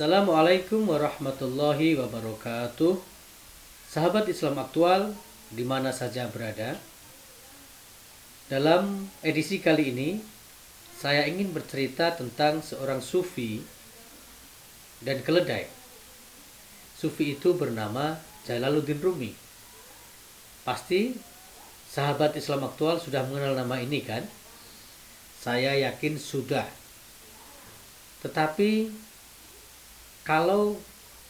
Assalamualaikum warahmatullahi wabarakatuh. Sahabat Islam aktual di mana saja berada. Dalam edisi kali ini saya ingin bercerita tentang seorang sufi dan keledai. Sufi itu bernama Jalaluddin Rumi. Pasti sahabat Islam aktual sudah mengenal nama ini kan? Saya yakin sudah. Tetapi kalau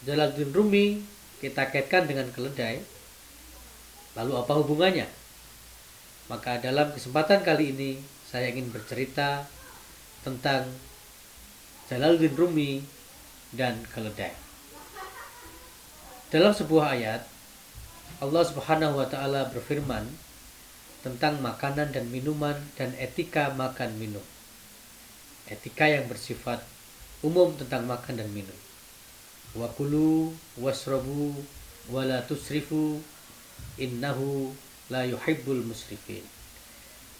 Jalaluddin Rumi kita kaitkan dengan keledai, lalu apa hubungannya? Maka dalam kesempatan kali ini saya ingin bercerita tentang Jalaluddin Rumi dan keledai. Dalam sebuah ayat, Allah Subhanahu wa taala berfirman tentang makanan dan minuman dan etika makan minum. Etika yang bersifat umum tentang makan dan minum. Wa kulu wasrabu wa la tusrifu innahu la yuhibbul musrifin.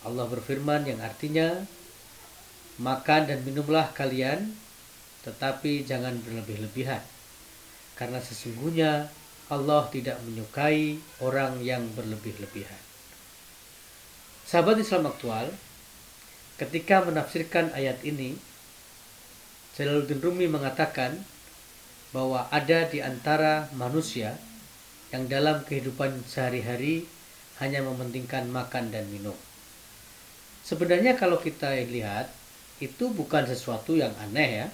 Allah berfirman yang artinya makan dan minumlah kalian tetapi jangan berlebih-lebihan, karena sesungguhnya Allah tidak menyukai orang yang berlebih-lebihan. Sahabat Islam aktual, ketika menafsirkan ayat ini, Jalaluddin Rumi mengatakan bahwa ada di antara manusia yang dalam kehidupan sehari-hari hanya mementingkan makan dan minum. Sebenarnya kalau kita lihat, itu bukan sesuatu yang aneh ya.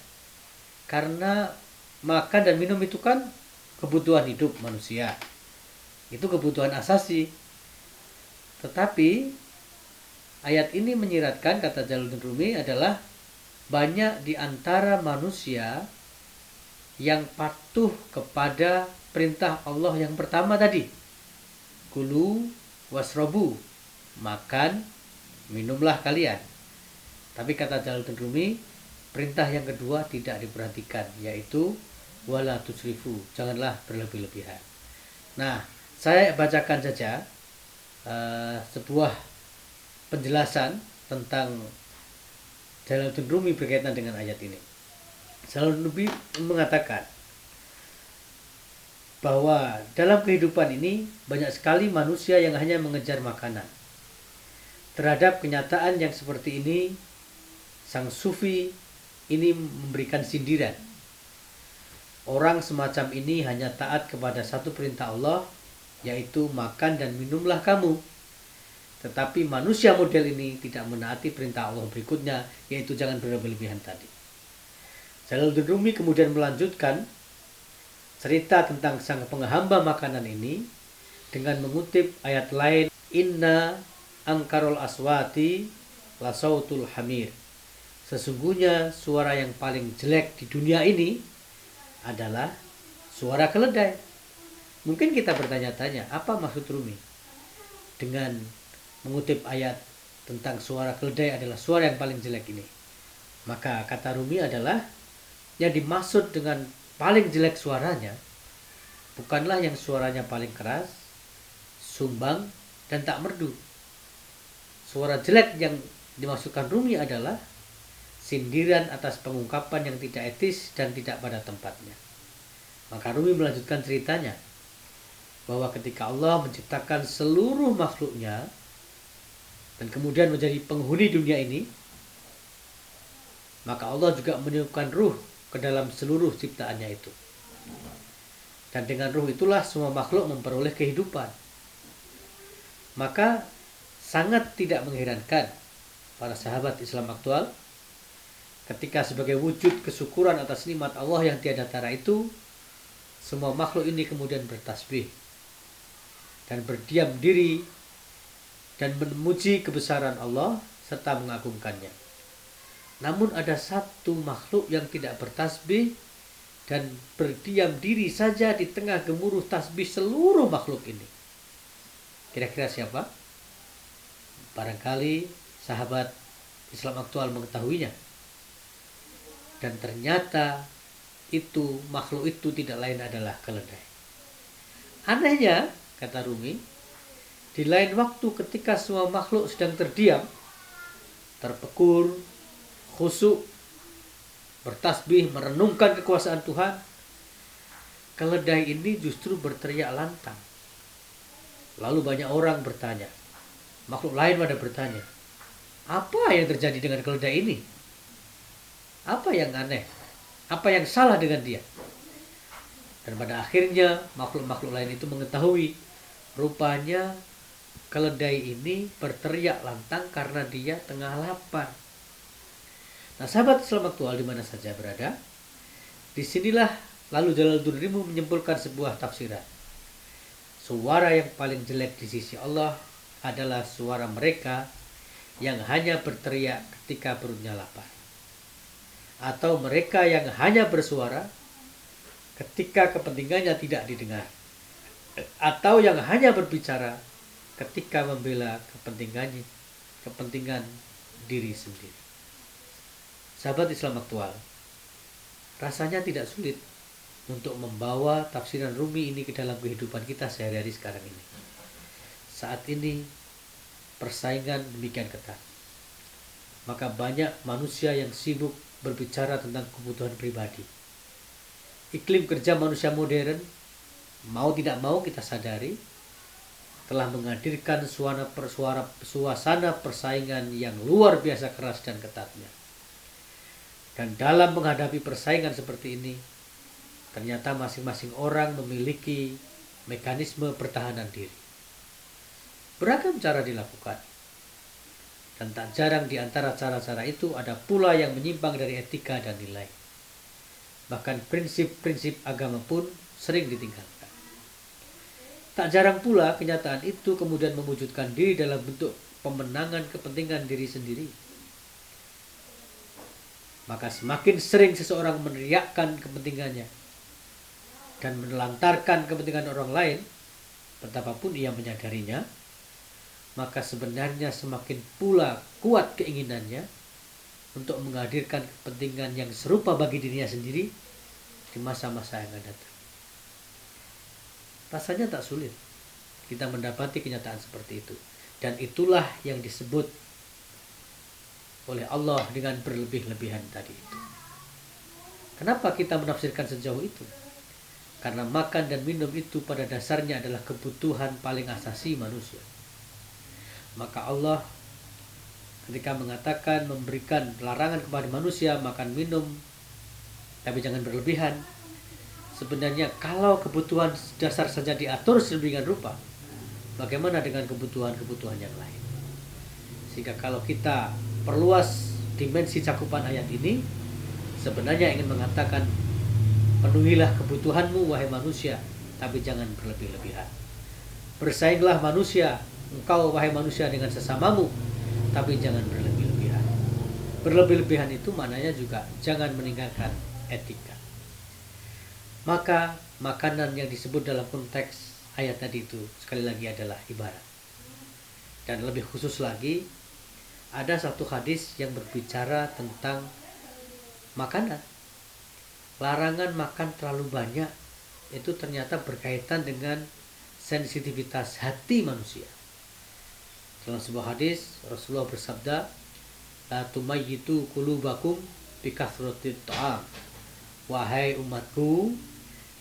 Karena makan dan minum itu kan kebutuhan hidup manusia. Itu kebutuhan asasi. Tetapi ayat ini menyiratkan, kata Jalaluddin Rumi, adalah banyak di antara manusia yang patuh kepada perintah Allah yang pertama tadi. Kulu wasrobu, makan, minumlah kalian. Tapi kata Jalaluddin Rumi, perintah yang kedua tidak diperhatikan, yaitu wala tusrifu, janganlah berlebih-lebihan. Nah, saya bacakan saja sebuah penjelasan tentang Jalaluddin Rumi berkaitan dengan ayat ini. Jalaluddin Rumi mengatakan bahwa dalam kehidupan ini banyak sekali manusia yang hanya mengejar makanan. Terhadap kenyataan yang seperti ini, sang sufi ini memberikan sindiran. Orang semacam ini hanya taat kepada satu perintah Allah, yaitu makan dan minumlah kamu. Tetapi manusia model ini tidak menaati perintah Allah berikutnya, yaitu jangan berlebih-lebihan tadi. Jalaluddin Rumi kemudian melanjutkan cerita tentang sang penghamba makanan ini dengan mengutip ayat lain, inna angkarul aswati lasautul hamir. Sesungguhnya suara yang paling jelek di dunia ini adalah suara keledai. Mungkin kita bertanya-tanya, apa maksud Rumi dengan mengutip ayat tentang suara keledai adalah suara yang paling jelek ini? Maka kata Rumi adalah, yang dimaksud dengan paling jelek suaranya bukanlah yang suaranya paling keras, sumbang, dan tak merdu. Suara jelek yang dimaksudkan Rumi adalah sindiran atas pengungkapan yang tidak etis dan tidak pada tempatnya. Maka Rumi melanjutkan ceritanya bahwa ketika Allah menciptakan seluruh makhluknya dan kemudian menjadi penghuni dunia ini, maka Allah juga meniupkan ruh ke dalam seluruh ciptaannya itu. Dan dengan ruh itulah semua makhluk memperoleh kehidupan. Maka sangat tidak mengherankan para sahabat Islam aktual ketika sebagai wujud kesyukuran atas nikmat Allah yang tiada tara itu, semua makhluk ini kemudian bertasbih dan berdiam diri dan memuji kebesaran Allah serta mengagungkannya. Namun ada satu makhluk yang tidak bertasbih dan berdiam diri saja di tengah gemuruh tasbih seluruh makhluk ini. Kira-kira siapa? Barangkali sahabat Islam aktual mengetahuinya. Dan ternyata itu makhluk itu tidak lain adalah keledai. Anehnya, kata Rumi, di lain waktu ketika semua makhluk sedang terdiam, terpekur, khusyuk, bertasbih, merenungkan kekuasaan Tuhan, keledai ini justru berteriak lantang. Lalu banyak orang bertanya, makhluk lain pada bertanya, apa yang terjadi dengan keledai ini? Apa yang aneh? Apa yang salah dengan dia? Dan pada akhirnya makhluk-makhluk lain itu mengetahui, rupanya keledai ini berteriak lantang karena dia tengah lapar. Nah, sahabat Islam aktual di mana saja berada, disinilah lalu Jalaluddin Rimu menyimpulkan sebuah tafsiran. Suara yang paling jelek di sisi Allah adalah suara mereka yang hanya berteriak ketika perutnya lapar, atau mereka yang hanya bersuara ketika kepentingannya tidak didengar, atau yang hanya berbicara ketika membela kepentingan diri sendiri. Sahabat Islam aktual, rasanya tidak sulit untuk membawa tafsiran Rumi ini ke dalam kehidupan kita sehari-hari sekarang ini. Saat ini persaingan demikian ketat, maka banyak manusia yang sibuk berbicara tentang kebutuhan pribadi. Iklim kerja manusia modern, mau tidak mau kita sadari, telah menghadirkan suasana persaingan yang luar biasa keras dan ketatnya. Dan dalam menghadapi persaingan seperti ini, ternyata masing-masing orang memiliki mekanisme pertahanan diri. Beragam cara dilakukan. Dan tak jarang di antara cara-cara itu ada pula yang menyimpang dari etika dan nilai. Bahkan prinsip-prinsip agama pun sering ditinggalkan. Tak jarang pula kenyataan itu kemudian mewujudkan diri dalam bentuk pemenangan kepentingan diri sendiri. Maka semakin sering seseorang meneriakkan kepentingannya dan menelantarkan kepentingan orang lain, betapapun ia menyadarinya, maka sebenarnya semakin pula kuat keinginannya untuk menghadirkan kepentingan yang serupa bagi dirinya sendiri di masa-masa yang akan datang. Rasanya tak sulit kita mendapati kenyataan seperti itu. Dan itulah yang disebut oleh Allah dengan berlebih-lebihan tadi itu. Kenapa kita menafsirkan sejauh itu? Karena makan dan minum itu pada dasarnya adalah kebutuhan paling asasi manusia. Maka Allah ketika mengatakan memberikan larangan kepada manusia makan minum, tapi jangan berlebihan, sebenarnya kalau kebutuhan dasar saja diatur sedemikian rupa, bagaimana dengan kebutuhan-kebutuhan yang lain? Sehingga kalau kita perluas dimensi cakupan ayat ini, sebenarnya ingin mengatakan, penuhilah kebutuhanmu wahai manusia, tapi jangan berlebih-lebihan. Bersainglah manusia, engkau wahai manusia dengan sesamamu, tapi jangan berlebih-lebihan. Berlebih-lebihan itu maknanya juga jangan meninggalkan etika. Maka makanan yang disebut dalam konteks ayat tadi itu sekali lagi adalah ibarat. Dan lebih khusus lagi, ada satu hadis yang berbicara tentang makanan. Larangan makan terlalu banyak itu ternyata berkaitan dengan sensitivitas hati manusia. Dalam sebuah hadis Rasulullah bersabda, la tumayyitu qulubakum bikathratit ta'am. Wahai umatku,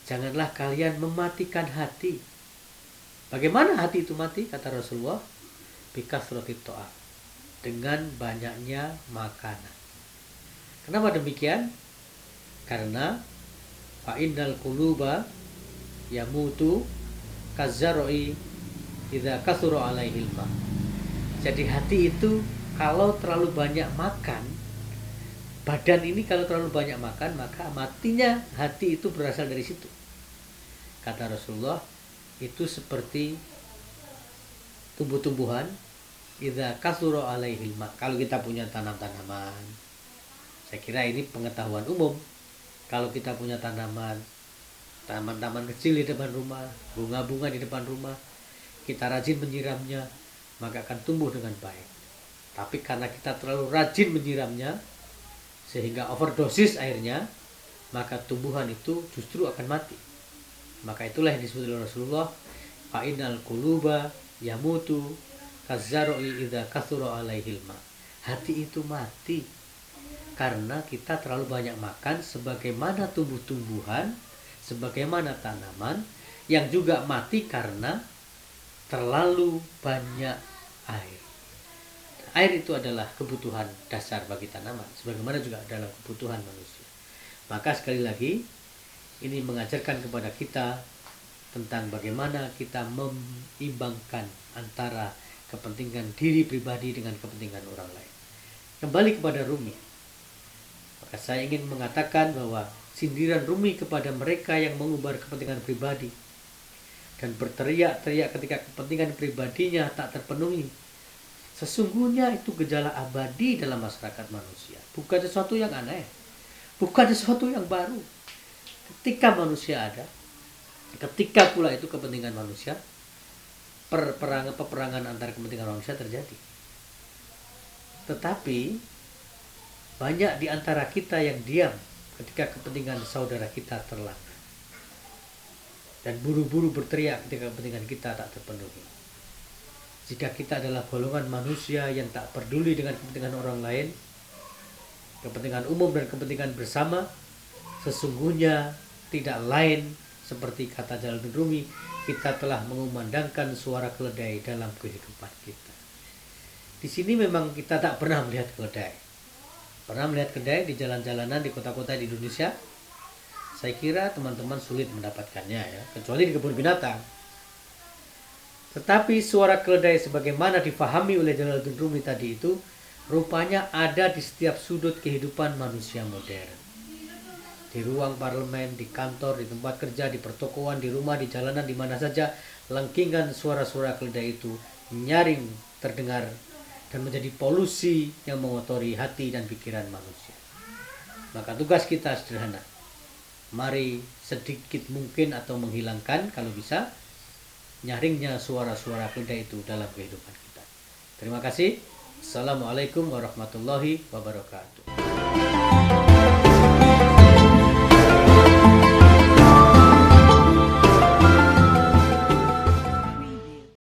janganlah kalian mematikan hati. Bagaimana hati itu mati? Kata Rasulullah, bikathratit ta'am, dengan banyaknya makanan. Kenapa demikian? Karena fa'innal quluba yamutu kazzaroi idza kathura alaihil ma. Jadi hati itu kalau terlalu banyak makan, badan ini kalau terlalu banyak makan, maka matinya hati itu berasal dari situ. Kata Rasulullah, itu seperti tumbuh-tumbuhan, idza kathura alaihil ma. Kalau kita punya tanam-tanaman, saya kira ini pengetahuan umum. Kalau kita punya tanaman, taman-taman kecil di depan rumah, bunga-bunga di depan rumah, kita rajin menyiramnya, maka akan tumbuh dengan baik. Tapi karena kita terlalu rajin menyiramnya, sehingga overdosis airnya, maka tumbuhan itu justru akan mati. Maka itulah yang disebut oleh Rasulullah, fa'inal quluba yamutu kazzaroi idza kathura alaihil ma. Hati itu mati karena kita terlalu banyak makan sebagaimana tumbuh-tumbuhan, sebagaimana tanaman yang juga mati karena terlalu banyak air. Air itu adalah kebutuhan dasar bagi tanaman, sebagaimana juga adalah kebutuhan manusia. Maka sekali lagi, ini mengajarkan kepada kita tentang bagaimana kita menimbangkan antara kepentingan diri pribadi dengan kepentingan orang lain. Kembali kepada Rumi, maka saya ingin mengatakan bahwa sindiran Rumi kepada mereka yang mengumbar kepentingan pribadi dan berteriak-teriak ketika kepentingan pribadinya tak terpenuhi, sesungguhnya itu gejala abadi dalam masyarakat manusia. Bukan sesuatu yang aneh, bukan sesuatu yang baru. Ketika manusia ada, ketika pula itu kepentingan manusia, peperangan antar kepentingan manusia terjadi. Tetapi banyak di antara kita yang diam ketika kepentingan saudara kita terlanggar, dan buru-buru berteriak ketika kepentingan kita tak terpenuhi. Jika kita adalah golongan manusia yang tak peduli dengan kepentingan orang lain, kepentingan umum dan kepentingan bersama, sesungguhnya tidak lain seperti kata Jalaluddin Rumi, kita telah mengumandangkan suara keledai dalam kehidupan kita. Di sini memang kita tak pernah melihat keledai. Pernah melihat keledai di jalan-jalanan di kota-kota di Indonesia? Saya kira teman-teman sulit mendapatkannya ya, kecuali di kebun binatang. Tetapi suara keledai sebagaimana difahami oleh Jalaluddin Rumi tadi itu, rupanya ada di setiap sudut kehidupan manusia modern. Di ruang parlemen, di kantor, di tempat kerja, di pertokoan, di rumah, di jalanan, di mana saja, lengkingan suara-suara keledai itu nyaring terdengar dan menjadi polusi yang mengotori hati dan pikiran manusia. Maka tugas kita sederhana. Mari sedikit mungkin atau menghilangkan kalau bisa nyaringnya suara-suara keledai itu dalam kehidupan kita. Terima kasih. Assalamualaikum warahmatullahi wabarakatuh.